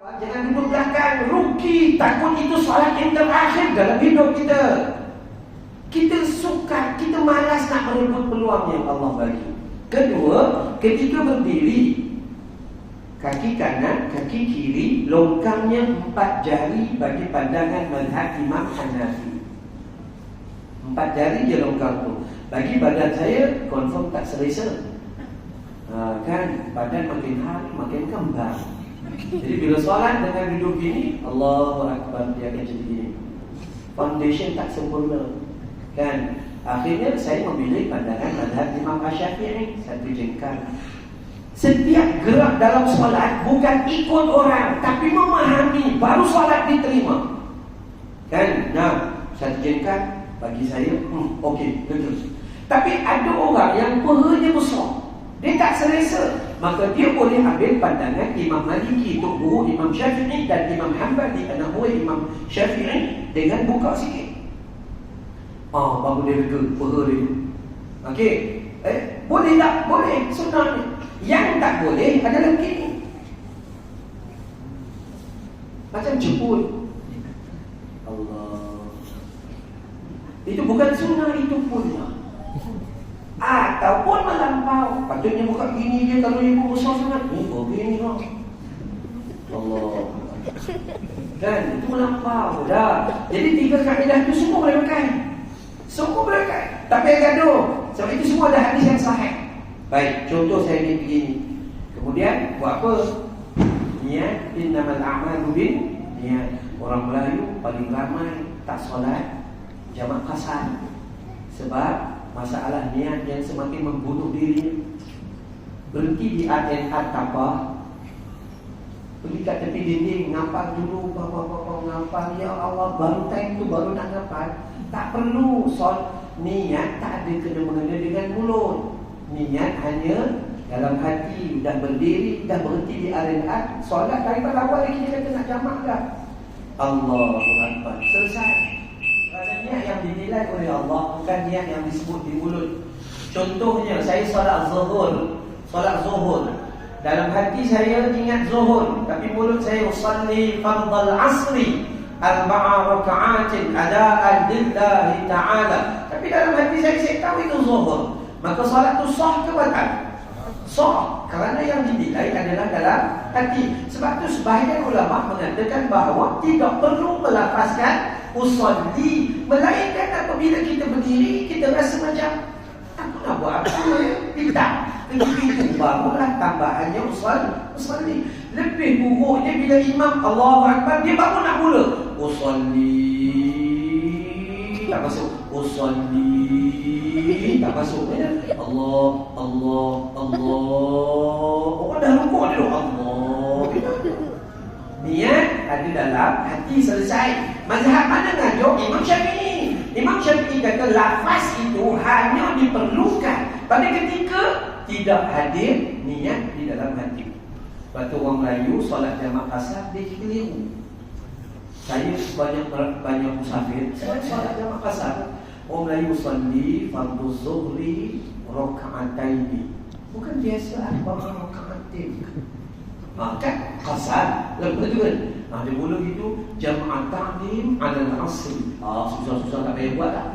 Jangan duduk belakang, rugi. Takut itu solat yang terakhir dalam hidup kita. Kita suka, kita malas nak merebut peluang yang Allah bagi. Kedua, ketika berdiri, kaki kanan, kaki kiri, longkangnya 4 jari bagi pandangan mazhab Imam Hanafi. 4 jari je longkang tu. Bagi badan saya, confirm tak selesa. Kan, badan makin hari makin kembang. Jadi bila solat dengan duduk gini, Allahu Akbar, dia akan jadi gini. Foundation tak sempurna. Kan, akhirnya saya memilih pandangan mazhab Imam Syafi'i, satu jengkal. Setiap gerak dalam solat bukan ikut orang, tapi memahami, baru solat diterima. Kan, nah, satu jengkal bagi saya, okey, betul. Tapi ada orang yang perhanya besar, dia tak selesa, maka dia boleh ambil pandangan Imam Maliki, tok guru Imam Syafi'i, dan Imam Hanbali, anak buah Imam Syafi'i, dengan buka sikit. Baru dia rega perha dia. Okey, boleh tak? Boleh, sunnah ni. Yang tak boleh adalah begini, macam jemput Allah. Itu bukan sunnah, itu punya. Ataupun melampau. Patutnya buka gini je kalau ibu besar sangat. Begini lah Allah. Dan itu melampau dah. Jadi 3 kaedah itu semua boleh pakai. Semua boleh pakai. Tak payah gaduh. Sebab itu semua ada hadis yang sahih. Baik, contoh saya ni begini. Kemudian buat apa? Niat, innamal a'malu bin niat. Orang Melayu paling ramai tak solat jamak kasar. Sebab masalah niat yang semakin membunuh diri. Berhenti di ANR tapah, pergi kat tepi dinding, ngapal dulu, ngapal, ya Allah, baru time tu baru nak ngapal. Tak perlu niat, tak ada kena-mengena dengan mulut. Niat hanya dalam hati. Dah berdiri, dah berhenti di ANR, solat daripada awal lagi dia kata nak jamak dah. Allahu Akbar, selesai. Niat yang dinilai oleh Allah bukan niat yang disebut di mulut. Contohnya, saya solat zuhur. Dalam hati saya ingat zuhur, tapi mulut saya usalli fardal asri 4 raka'atin adaan lillahi ta'ala. Tapi dalam hati saya tahu itu zuhur. Maka solat itu sah ke batal? Sah, kerana yang dinilai adalah dalam hati. Sebab itu sebahagian ulama mengatakan bahawa tidak perlu melafazkan usalli, melainkan apabila kita berdiri, kita rasa macam aku nak buat apa ya? Tidak. Begitu barulah tambahannya usalli. Lebih buruknya bila imam Allahu Akbar, dia baru nak mula usalli, tak masuk. Usalli, tak masuk ya? Allah. Orang dah rukuk dia Allah. Niat ada dalam hati, selesai. Mazhab mana ngajuk? Imam Syafi'i. Imam Syafi'i kata lafaz itu hanya diperlukan pada ketika tidak hadir niat di dalam hati. Lepas tu orang Melayu solat jamak kasar, dia keliru. Saya banyak musafir, saya solat jamak kasar. Orang Melayu salli fardhu zuhri raka'ataini. Bukan biasa 4 raka'atain. Kan kasar, lepas tu kan. Dia mula gitu, jam'at ta'lim 'ala al-'asr. Susah-susah tak payah buat tak?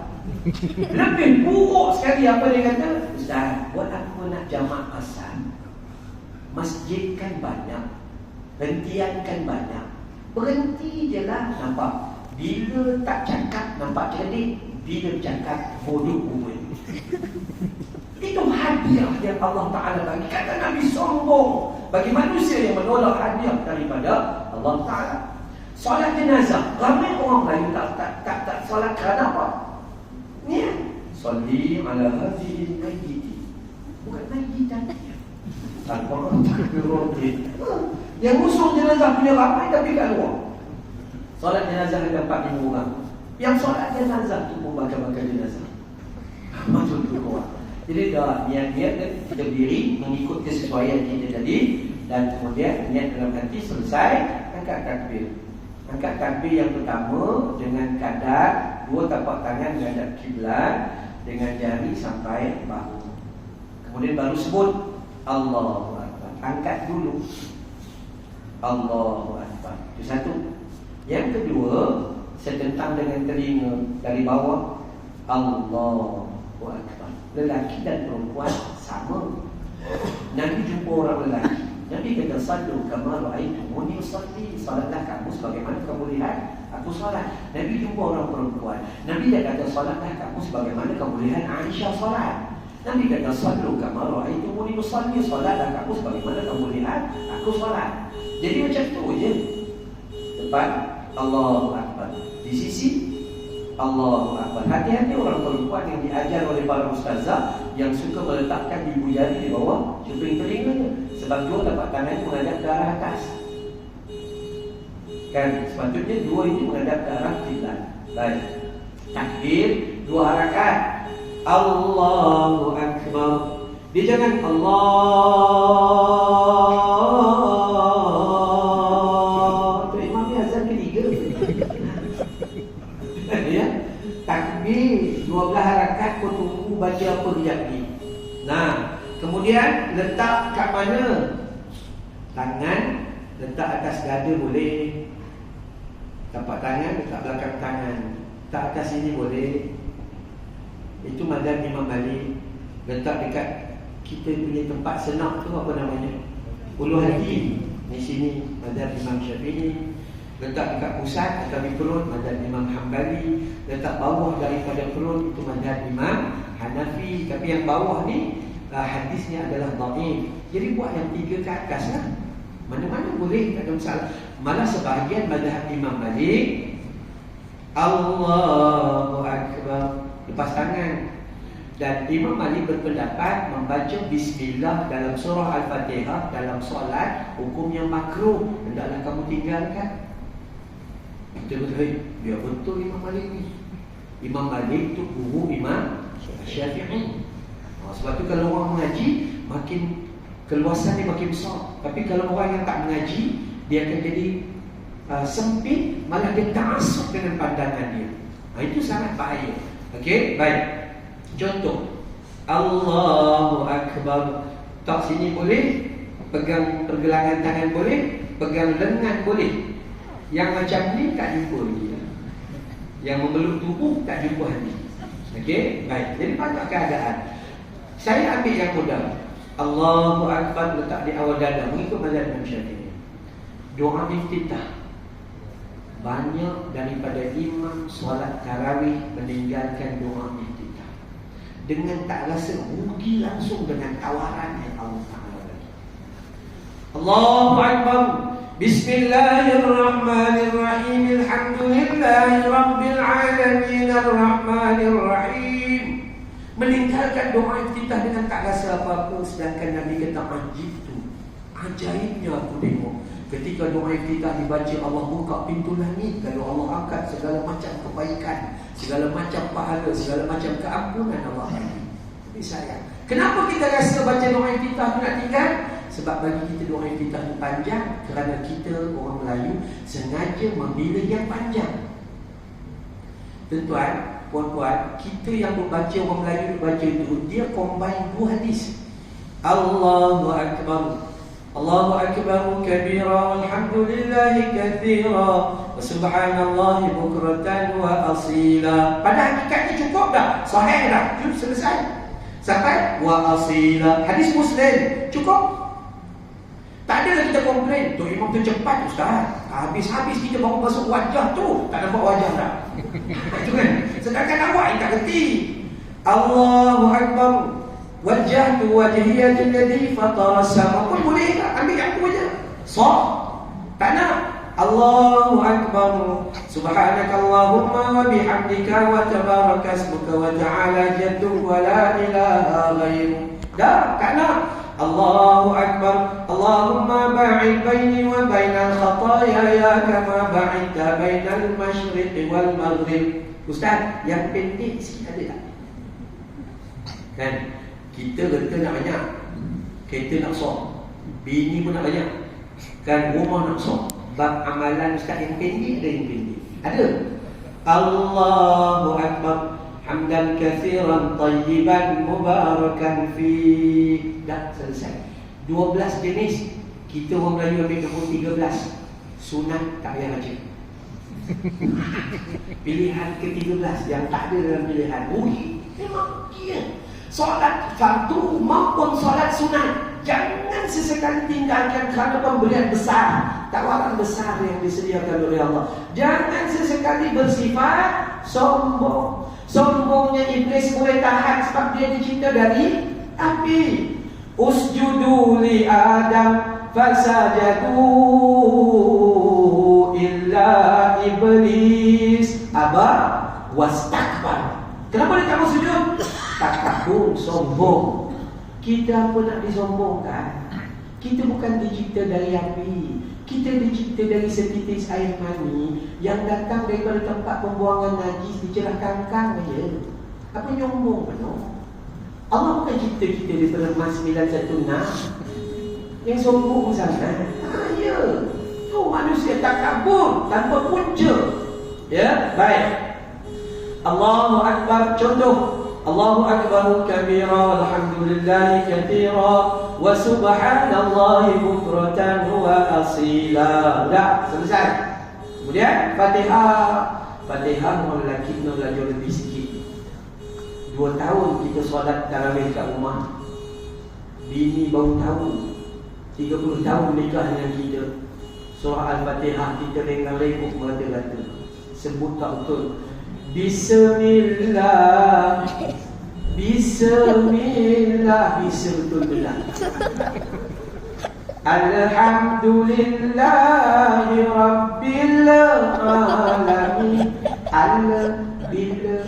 Lebih buruk sekali apa dia kata? Ustaz, buat apa nak jamak kasar? Masjid kan banyak, hentian kan banyak. Berhenti je lah, nampak. Bila tak cakap, nampak cerdik. Bila cakap, bodoh umum. Itu hadiah yang Allah Ta'ala bagi. Kata Nabi sombong bagi manusia yang menolak hadiah daripada Allah Ta'ala. Solat jenazah, ramai orang lain tak solat kerana apa? Niat salli ala hadhihi al-mayyit. Bukan mayyitan. Tanpa orang takbir. Yang musuh jenazah punya ramai tapi kat luar. Solat jenazah ada 4,000 orang. Yang solat jenazah tu pun bakal jenazah. Macam tu orang. Jadi dah niat-niat kita berdiri mengikut kesesuaian kita tadi, dan kemudian niat dalam hati, selesai, angkat takbir. Angkat takbir yang pertama dengan kadar 2 tapak tangan menghadap kiblat dengan jari sampai bahu. Kemudian baru sebut Allahu Akbar. Angkat dulu Allahu Akbar. Akbar. Itu satu. Yang kedua, setentang dengan telinga dari bawah, Allahu Akbar. Lelaki dan perempuan sama. Nabi jumpa orang lelaki, Nabi kata, sallu kama ra'aitumuni usalli. Salatlah kamu sebagaimana kamu lihat aku salat. Nabi jumpa orang perempuan, Nabi tak kata, salatlah kamu sebagaimana kamu lihat Aisyah salat. Nabi kata, sallu kama ra'aitumuni usalli. Salatlah kamu sebagaimana kamu lihat aku salat. Jadi macam tu je. Depan Allahu Akbar, di sisi Allahu Akbar. Hati-hati orang perempuan yang diajar oleh para ustazah yang suka meletakkan ibu jari di bawah cuping telinganya, sebab dua tapak tangan menghadap ke arah atas. Kan sepatutnya dua ini menghadap ke arah kiblat. Baik. Takbir 2 harakat. Allahu Akbar. Dia jangan Allah. Tu imam ni azan ketiga. Ya. Takbir 12 harakat, kau tunggu baca apa dia ni. Nah, kemudian letak kat mana? Tangan letak atas dada boleh. Tapak tangan letak belakang tangan. Tak atas sini boleh. Itu mazhab Imam Malik. Letak dekat kita punya tempat senak tu apa namanya? Ulu hati. Di sini mazhab Imam Syafi'i. Letak dekat pusat atau di perut mazhab Imam Hambali. Letak bawah daripada perut itu mazhab Imam Hanafi. Tapi yang bawah ni hadisnya adalah dhaif. Jadi buat yang 3 ke atas lah. Mana-mana boleh, tak ada masalah. Malah sebahagian mazhab Imam Malik, Allahu Akbar, lepas tangan. Dan Imam Malik berpendapat membaca bismillah dalam surah Al-Fatihah dalam solat hukumnya makruh, hendaklah kamu tinggalkan. Betul-betul, dia betul Imam Malik ni. Imam Malik tu guru Imam Syafi'i. Sebab tu kalau orang mengaji, makin keluasan dia makin besar. Tapi kalau orang yang tak mengaji, dia akan jadi sempit, malah dia ta'assub dengan pandangan dia. Itu sangat bahaya. Okey, baik. Contoh, Allahu Akbar. Tak sini boleh, pegang pergelangan tangan boleh, pegang lengan boleh. Yang macam ni tak jumpa lagi. Yang memeluk tubuh tak jumpa hati. Okey, baik. Jadi pada keadaan saya ambil yang mudah. Allahu Akbar letak di awal dada, mengikut mazhab Imam Syafi'i. Doa iftitah. Banyak daripada imam solat tarawih meninggalkan doa iftitah dengan tak rasa rugi langsung dengan tawaran yang Allah Ta'ala bagi. Allahu Akbar. Bismillahirrahmanirrahim. Alhamdulillahi Rabbil Alamin. Ar-Rahmanirrahim. Meninggalkan doa iftitah dengan tak rasa apa-apa. Sedangkan Nabi kata ajib tu, ajaibnya aku tengok ketika doa iftitah dibaca, Allah buka pintu langit, lalu Allah angkat segala macam kebaikan, segala macam pahala, segala macam keampunan Allah bagi. Tapi sayang, kenapa kita rasa baca doa iftitah tu nak tinggal? Sebab bagi kita doa iftitah tu panjang, kerana kita orang Melayu sengaja memilih yang panjang. Tuan-tuan, puan-puan, kita yang membaca, orang Melayu baca itu, dia combine 2 hadis. Allahu Akbar, Allahu Akbar kabira, walhamdulillahi kathira, wa subhanallahi bukratan wa asila. Pada hakikatnya cukup dah, sahih dah, selesai. Sampai wa asila, hadis Muslim, cukup. Tak adalah kita komplain, tu imam tu cepat ustaz, habis-habis kita baru masuk wajah tu, tak nampak wajah dah. Itu kan. Sedangkan awak yang tak kerti. Allahu Akbar, wajjahtu wajhiya lilladzi fatara as-sama. Pun boleh tak? Ambil yang tu aja. Sah. Tak nak. Allahu Akbar, subhanakallahumma wa bihamdika wa tabaraka ismuka wa ta'ala jadduka wa la ilaha ghairu. Dah, tak nak. Allahu Akbar, Allahumma ba'id baini wa bainal khataaya kama ba'idta bainal masyriqi wal maghrib. Ustaz, yang pendek sikit ada tak? Kan? Kita renta nak banyak, kereta nak sok, bini pun nak banyak, kan, rumah nak sok. Bab amalan ustaz yang pendek ada yang pendek. Ada. Allahu Akbar, hamdan katsiran tayyiban mubarakan fi. Dah selesai. 12 jenis. Kita orang Melayu ambil nombor 13. Sunat tak payah baca. Pilihan ke-13 yang tak ada dalam pilihan. Memang dia. Solat fardu maupun solat sunat, jangan sesekali tinggalkan kerana pemberian besar, tawaran besar yang disediakan oleh Allah. Jangan sesekali bersifat sombong. Sombongnya iblis boleh tahan sebab dia dicipta dari api. Usjudu li Adam fasajadu illa iblis aba wastakbar. Kenapa dia tak mau sujud? Takabur, sombong. Kita pun nak disombongkan. Kita bukan dicipta dari api. Kita dicipta dari setitis air mani yang datang daripada tempat pembuangan najis dicerah kangkang saja. Apa nyombong penuh? Allah bukan cipta kita daripada emas 916 yang sombong sana. Ya. Tu manusia takabur tanpa punca. Ya, baik. Allahu Akbar. Contoh, Allahu Akbar kabira walhamdulillahi katsira wa subhanallahi bukratan wa asila. Dah, selesai. Kemudian Fatihah. Fatihah orang lelaki kena belajar lebih sikit. 2 tahun kita solat tarawih kat rumah. Bini baru tahu 30 tahun nikah dengan kita. Surah Al-Fatihah kita lengah-lengkuk merata-rata. Sebut tak betul. Bismillah. Bismillah. Bisa betul-betul. Alhamdulillahi Rabbil Alamin. Al-Billah.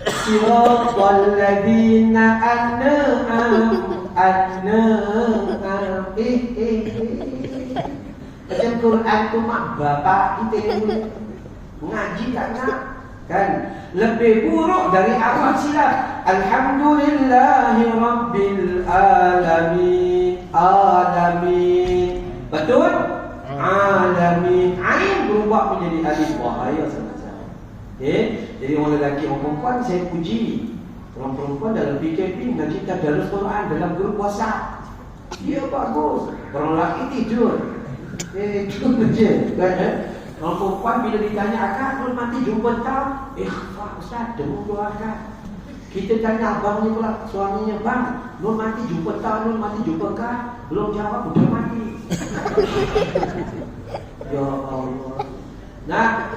Siratal ladzina an'am. Macam Quran tu mak bapak kita ngaji tak nak. Kan? Lebih buruk dari awal silap. Alhamdulillahi Rabbil Alamin. Alamin. Betul? Alamin. Ain berubah menjadi alif. Wahaya sama-sama. Jadi orang lelaki, orang perempuan saya puji. Orang perempuan dalam PKP mengaji tadarus Quran dalam grup WhatsApp. Dia bagus. Orang lelaki tidur. Itu je. Kan? Orang perempuan bila ditanya akak, Nur mati jumpa tak? Ustaz, temu 2 akak. Kita tanya abangnya pula, suaminya, bang, Nur mati jumpa tak? Nur mati jumpa kak? Belum jawab, udah mati. Ya Allah. Nah,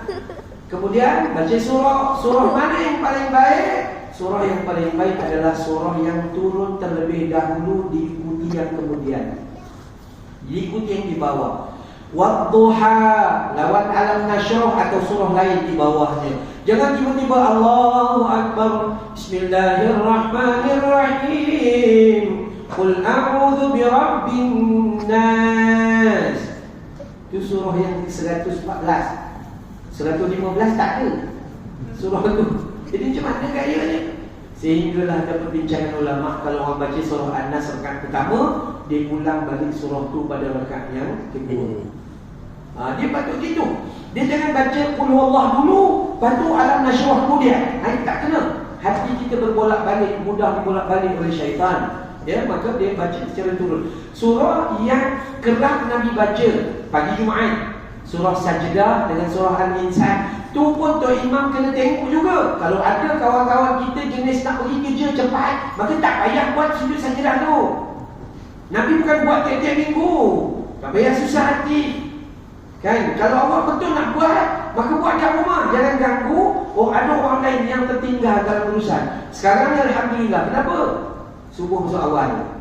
kemudian baca surah. Surah mana yang paling baik? Surah yang paling baik adalah surah yang turun terlebih dahulu, diikuti yang kemudian. Diikuti yang di bawah. Wadduha lawan alam nasyrah atau surah lain di bawahnya. Jangan tiba-tiba Allahu Akbar Bismillahirrahmanirrahim Qul a'udzu birabbin nas. Itu surah yang 114. 115 tak ada surah itu. Jadi macam mana gayanya? Sehinggalah ada perbincangan ulama, kalau orang baca surah An-Nas rakaat pertama, dia ulang balik surah tu pada rakaat yang kedua. Dia patut gitu. Dia jangan baca Qul Huwallah dulu, lepas tu alam nasyrah kemudian. Tak kena. Hati kita berbolak-balik, mudah dibolak-balik oleh syaitan. Ya, maka dia baca secara turun. Surah yang kerap Nabi baca pagi Jumaat, surah Sajdah dengan surah Al-Insan. Tu pun Tok Imam kena tengok juga. Kalau ada kawan-kawan kita jenis nak pergi kerja cepat, maka tak payah buat sujud Sajdah tu. Nabi bukan buat tiap-tiap minggu. Tak payah susah hati. Kan? Kalau Allah betul nak buat, maka buat kat rumah. Jangan ganggu. Ada orang lain yang tertinggal dalam urusan. Sekarang ni Alhamdulillah. Kenapa? Subuh masuk awal.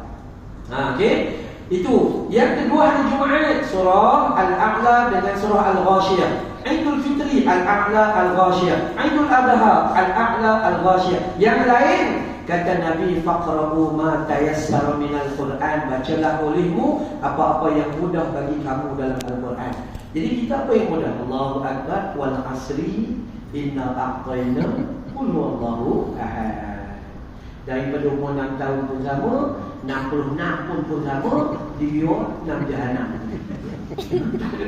Okey. Itu. Yang kedua hari Jumaat, surah Al-A'la dengan surah Al-Ghashiyah. Aidul Fitri Al-A'la Al-Ghashiyah. Aidul Adha Al-A'la Al-Ghashiyah. Yang lain, kata Nabi, faqra'u ma tayassara minal Quran. Bacalah olehmu apa-apa yang mudah bagi kamu dalam Al-Quran. Jadi kita apa yang mudah? Allahu Akbar wal asri inna a'tayna qul huwallahu ahad. Daripada umur 6 tahun pun sama, 66 pun sama, dia 6 jahanam.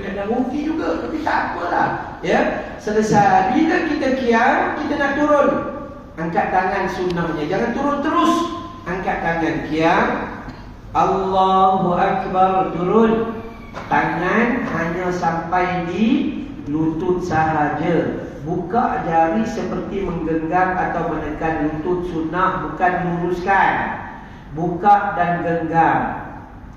Kadang rugi juga, tapi tak apalah. Ya, selesai. Bila kita kiam, kita nak turun. Angkat tangan sunnahnya. Jangan turun terus. Angkat tangan kiam. Allahu Akbar, turun. Tangan hanya sampai di lutut sahaja. Buka jari seperti menggenggam atau menekan lutut sunnah, bukan luruskan. Buka dan genggam.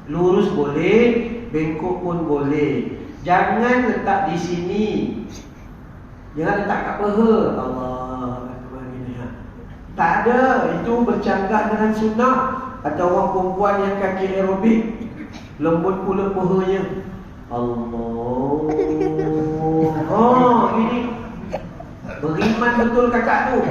Lurus boleh, bengkok pun boleh. Jangan letak di sini. Jangan letak kat peha. Allah Akbar ini. Tak ada. Itu bercanggah dengan sunnah. Atau orang perempuan yang kaki aerobik, lembut pula pehanya. Allah. Oh, ini beriman betul kakak tu.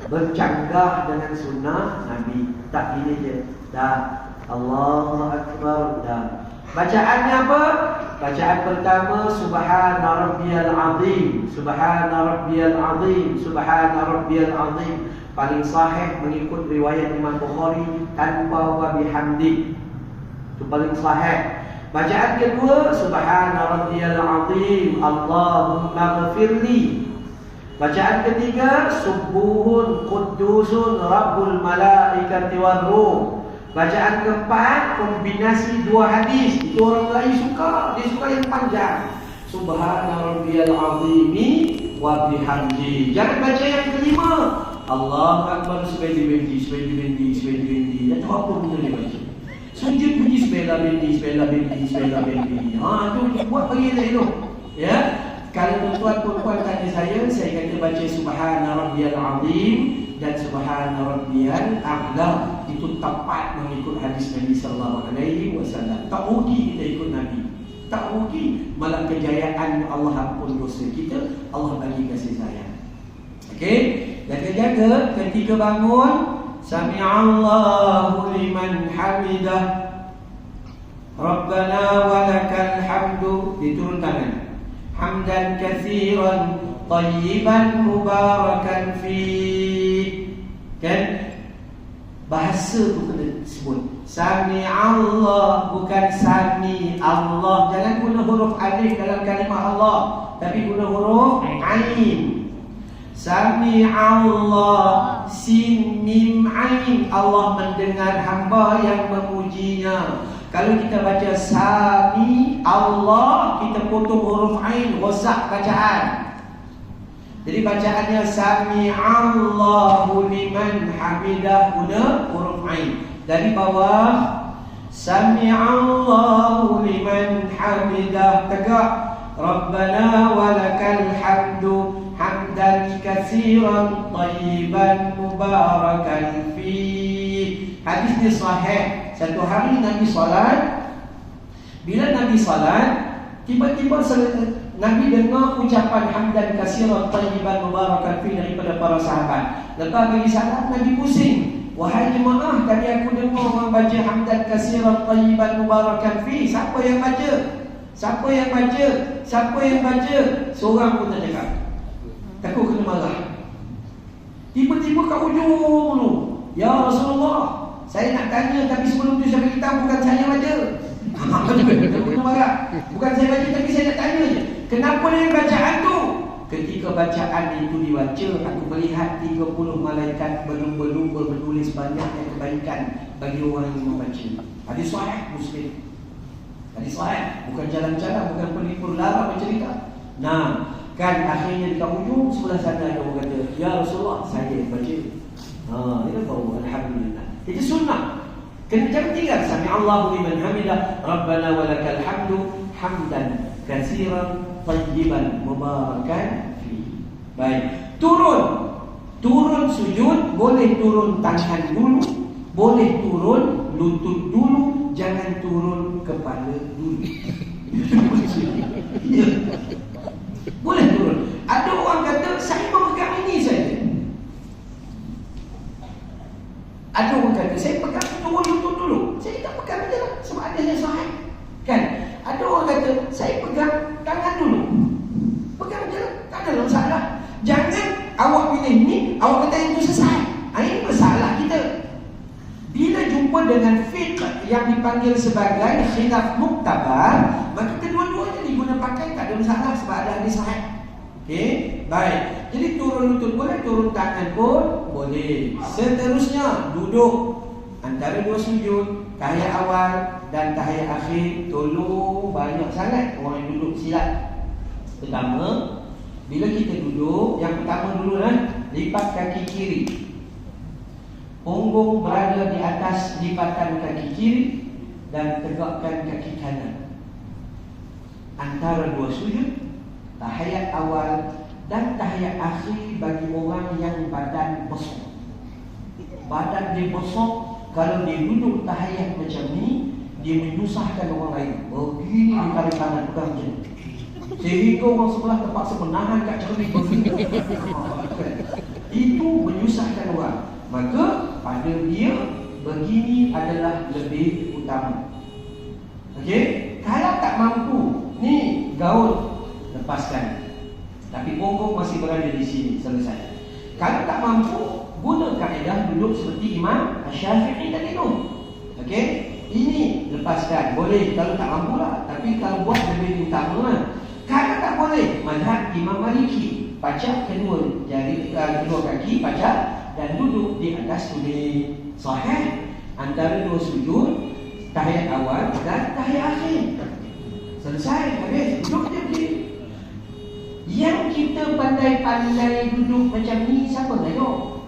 Bercanggah dengan sunnah Nabi. Tak ini je. Dah. Allahu Akbar. Dah. Bacaannya apa? Bacaan pertama Subhana Rabbiyal Azim. Subhana Rabbiyal Azim. Subhana Rabbiyal Azim. Paling sahih mengikut riwayat Imam Bukhari tanpa wa bihamdi. Itu paling sahih. Bacaan kedua Subhana Rabbiyal Azim. Allahumma ghafirli. Bacaan ketiga Subuhun Quddusun Rabbul Malaikati Warruh. Bacaan keempat kombinasi dua hadis. Itu orang Melayu suka. Dia suka yang panjang. Subhana Rabbiyal Azimi wa bihamdi. Jangan baca yang kelima. Allahu Akbar sebendi-bendi. Tak tahu apa benda dia baca. Sujud bunyi sebela-bendi. Tu buat bagi elok. Ya. Kalau tuan-tuan tanya saya kata baca Subhana Rabbiyal Azim dan Subhana Rabbiyal A'la. Itu tepat mengikut hadis Nabi sallallahu alaihi wasallam. Tak rugi kita ikut Nabi. Tak rugi, malah kejayaan Allah ampun dosa kita, Allah bagi kasih sayang. Okey, jaga-jaga ketika bangun, Sami'allahu liman hamidah. Rabbana walakal hamdu. Diturun tangan. Hamdan katsiran tayyiban mubarakan fi. Kan? Bahasa tu kena sebut. Sami Allah, bukan Sami Allah. Jangan guna huruf alif dalam kalimah Allah, tapi guna huruf ain. Sami Allah, sin mim ain. Allah mendengar hamba yang memujinya. Kalau kita baca Sami Allah, kita potong huruf ain, rosak bacaan. Jadi bacaannya Sami Allahu liman hamidah, guna huruf ain. Dari bawah Sami Allahu liman hamidah, tegak. Rabbana walakal hamdu hamdan katsiran tayyiban mubarakan fi. Hadis ni sahih. Satu hari Nabi salat. Bila Nabi salat, tiba-tiba Nabi dengar ucapan hamdan katsiran tayyiban mubarakan fi daripada para sahabat. Lepas bagi salam, Nabi pusing. Wahai jemaah, tadi aku dengar orang baca hamdan katsiran tayyiban mubarakan fi. Siapa yang baca? Siapa yang baca? Siapa yang baca? Seorang pun tak cakap. Takut kena marah. Tiba-tiba kat ujung tu, ya Rasulullah, saya nak tanya tapi sebelum tu saya beritahu bukan saya baca. Takut kena marah. Bukan saya baca tapi saya nak tanya je. Kenapa dengan bacaan tu? Ketika bacaan itu dibaca, aku melihat 30 malaikat berlumba-lumba menulis banyak yang kebaikan bagi orang yang membaca. Hadis sahih Muslim. Hadis sahih, bukan jalan-jalan, bukan pelipur lara bercerita. Nah, kan akhirnya dekat ujung sebelah sana ada orang kata, ya Rasulullah, saya baca. Dia tahu, alhamdulillah. Itu sunnah. Kena jangan tinggal Sami Allahu liman hamidah, Rabbana walakal hamdu hamdan katsiran tayyiban mubarakan fi. Baik, turun sujud, boleh turun tangan dulu, boleh turun lutut dulu, jangan turun kepala dulu. Ya. Boleh turun. Ada orang kata saya memegang ini saja. Ada orang kata saya pegang turun lutut dulu. Saya tak pegang je lah, sebab ada yang sahih. Kan? Ada orang kata saya pegang tangan dulu. Pegang je lah, tak ada masalah. Jangan awak pilih ni, awak kata itu sesat. Ini masalah kita. Bila jumpa dengan fiqh yang dipanggil sebagai khilaf muktabar, maka kedua-duanya diguna pakai, tak ada masalah sebab ada hadis sahih. Okey, baik. Jadi turun lutut boleh, turun tangan pun boleh. Seterusnya duduk. antara dua sujud, tahiyat awal dan tahiyat akhir, tolong banyak sangat orang yang duduk silap. Pertama, bila kita duduk, yang pertama dulu lipat kaki kiri. Punggung berada di atas lipatan kaki kiri dan tegakkan kaki kanan. Antara dua sujud, tahiyat awal dan tahiyat akhir bagi orang yang badan besar. Badan dia besar, kalau dia duduk tahiyat macam ni, dia menyusahkan orang lain. Begini di kali kanan pegang macam ni, sehingga orang sebelah terpaksa menahan kat cermin begini. Itu menyusahkan orang. Maka pada dia begini adalah lebih utama. Okey, kalau tak mampu, ni gaul lepaskan. Tapi punggung masih berada di sini, selesai. Kalau tak mampu, guna kaedah duduk seperti Imam Syafi'i tadi tu. Okey, ini lepaskan. Boleh kalau tak mampu lah, tapi kalau buat lebih utama. Kalau tak boleh, mazhab Imam Maliki, pacak kedua jari, kedua kaki pacak dan duduk di atas kulit. Sahih antara dua sujud, tahiyat awal dan tahiyat akhir. Selesai, habis. Duduk je berdiri. Yang kita pandai-pandai duduk macam ni, siapa tengok?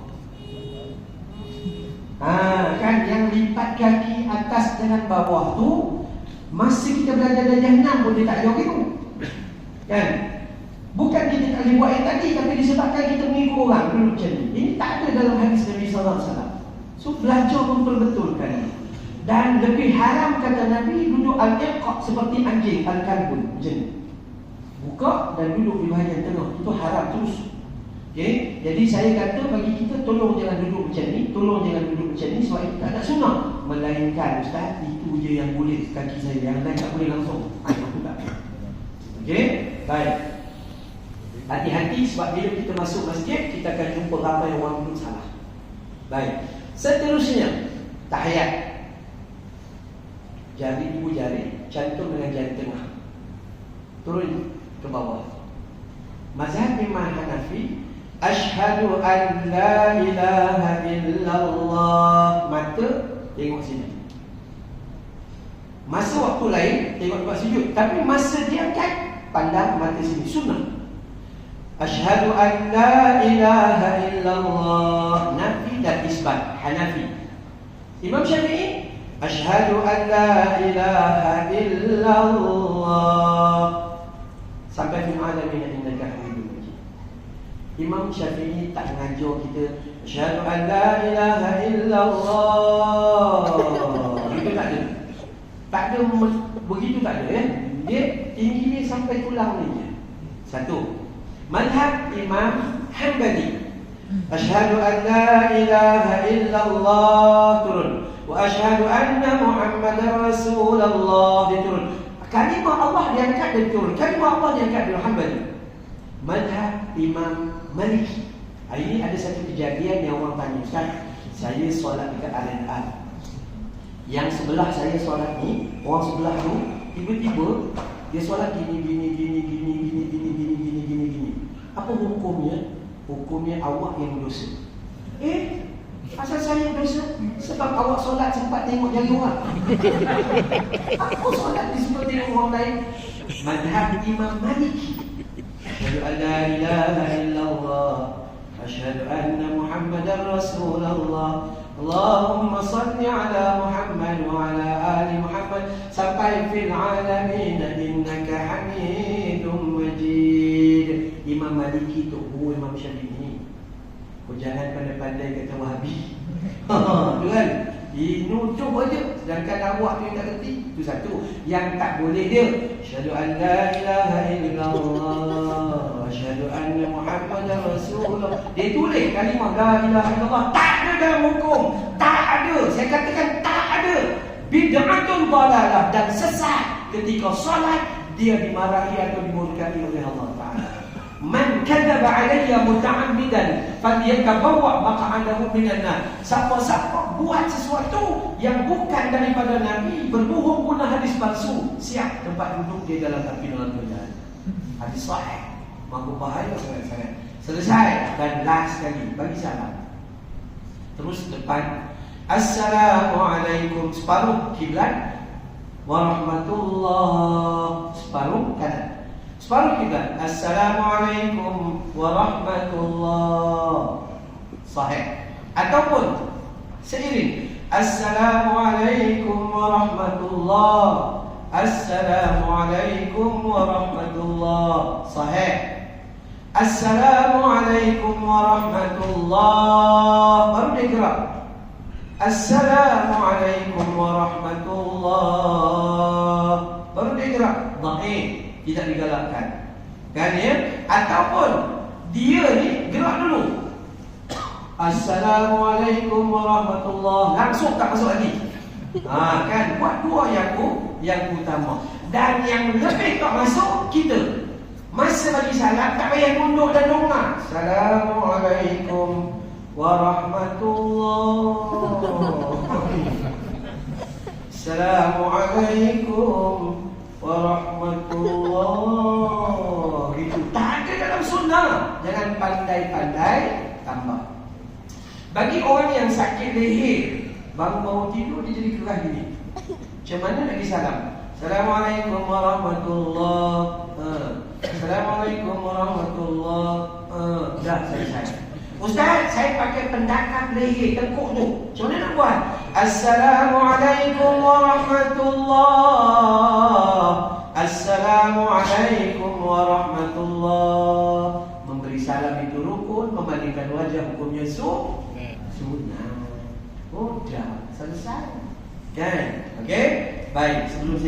Kan yang lipat kaki atas dengan bawah tu, masa kita belajar darjah 6 pun dia tak jauh gitu. Kan? Bukan kita tak boleh buat yang tadi, tapi disebabkan kita mengikut orang duduk macam ni. Ini tak ada dalam hadis Nabi SAW. So belajar memperbetulkan. Dan lebih haram kata Nabi duduk al-iqaq seperti anjing al-kalbun macam ni. Buka dan duduk di bahagian tengah. Itu haram terus. Okay? Jadi saya kata bagi kita, tolong jangan duduk macam ni, tolong jangan duduk macam ni, sebab itu tak ada sunnah. Melainkan Ustaz, itu je yang boleh kaki saya, yang lain tak boleh langsung. Aku tak. Okay? Baik. Hati-hati sebab bila kita masuk masjid, kita akan jumpa ramai orang duduk salah. Baik. Seterusnya, tahiyat. Jari ibu jari cantum dengan jari tengah, turun ke bawah. Mazhab Imam Hanafi, asyhadu an la ilaha illallah, mata tengok sini. Masa waktu lain tengok tempat sujud, tapi masa dia angkat pandang mata sini, sunnah. Asyhadu an la ilaha illallah, nafi dan isbat. Hanafi. Imam Syafi'i, asyhadu an la ilaha illallah sampai fil alamin innaka hamidum majid. Imam Syafi'i tak mengajar kita asyhadu an la ilaha illallah. Itu tak ada. Tak ada begitu, tak ada ya. Dia tinggi ni sampai tulang ni. Satu. Mazhab Imam Hanbali, asyhadu an la ilaha illallah, turun. Wa asyhadu anna Muhammadar Rasulullah, dia turun. Kalimah Allah diangkat dan turun. Kalimah Allah diangkat dan Hanbali. Mazhab Imam Maliki. Hari ini ada satu kejadian yang orang tanya, Ustaz, saya solat dekat RNR. Yang sebelah saya solat ni, orang sebelah tu tiba-tiba dia solat gini. Apa hukumnya? Hukumnya awak yang berdosa. Asal saya berdosa? Sebab awak solat sempat tengok jari orang. Aku solat di sempat tengok orang lain. Mazhab Imam Maliki, asyhadu an la ilaha illallah, asyhadu anna Muhammadar Rasulullah, Allahumma salli ala Muhammad wa ala ali Muhammad sampai fil alamin innaka hamidum majid. Imam Maliki tu Imam Syafi'i. Kau jangan pandai-pandai kata Wahabi. Tu kan? Nutup aja. Sedangkan awak tu yang tak kerti. Itu satu. Yang tak boleh dia, asyhadu an la ilaha illallah, asyhadu anna Muhammadar Rasulullah. Dia tulis kalimah la ilaha illallah. Tak ada dalam hukum. Tak ada. Saya katakan tak ada. Bid'atun dhalalah, dan sesat. Ketika solat dia dimarahi atau dimurkai oleh Allah Ta'ala. Man kadzaba alayya muta'ammidan falyatabawwa maq'adahu minan nar. Siapa-siapa buat sesuatu yang bukan daripada Nabi, berbohong guna hadis palsu, siap tempat duduk dia dalam api neraka. Hadis sahih. Maka bahaya sangat-sangat. Selesai. Dan last sekali, bagi salam. Terus depan. Assalamualaikum, separuh kiblat. Warahmatullah, separuh kanan. Separuh kiblat. Assalamualaikum warahmatullah. Sahih. Ataupun seiring. Assalamualaikum warahmatullah. Assalamualaikum warahmatullah. Sahih. Assalamualaikum warahmatullah. Baru dia gerak. Assalamualaikum warahmatullah. Baru dia gerak. Dhaif, tidak digalakkan. Kan ya? Ataupun dia ni gerak dulu. Assalamualaikum warahmatullah. Langsung tak masuk lagi. Kan buat dua yang utama. Dan yang lebih tak masuk kita. Masa bagi salam tak payah tunduk dan dongak. Assalamualaikum warahmatullah. Assalamualaikum warahmatullah. Itu tak ada dalam sunnah. Jangan pandai-pandai tambah. Bagi orang yang sakit leher, baru tidur dia jadi kerah gini. Macam mana nak disalam? Assalamualaikum warahmatullah. Assalamualaikum warahmatullah. Dah selesai. Ustaz, saya pakai pendakat leher tengkuk tu. Macam mana nak buat? Assalamualaikum warahmatullah. Assalamualaikum warahmatullah. Memberi salam itu rukun, memalingkan wajah hukumnya sunnah. Dah selesai. Kan? Okey? Baik, sebelum saya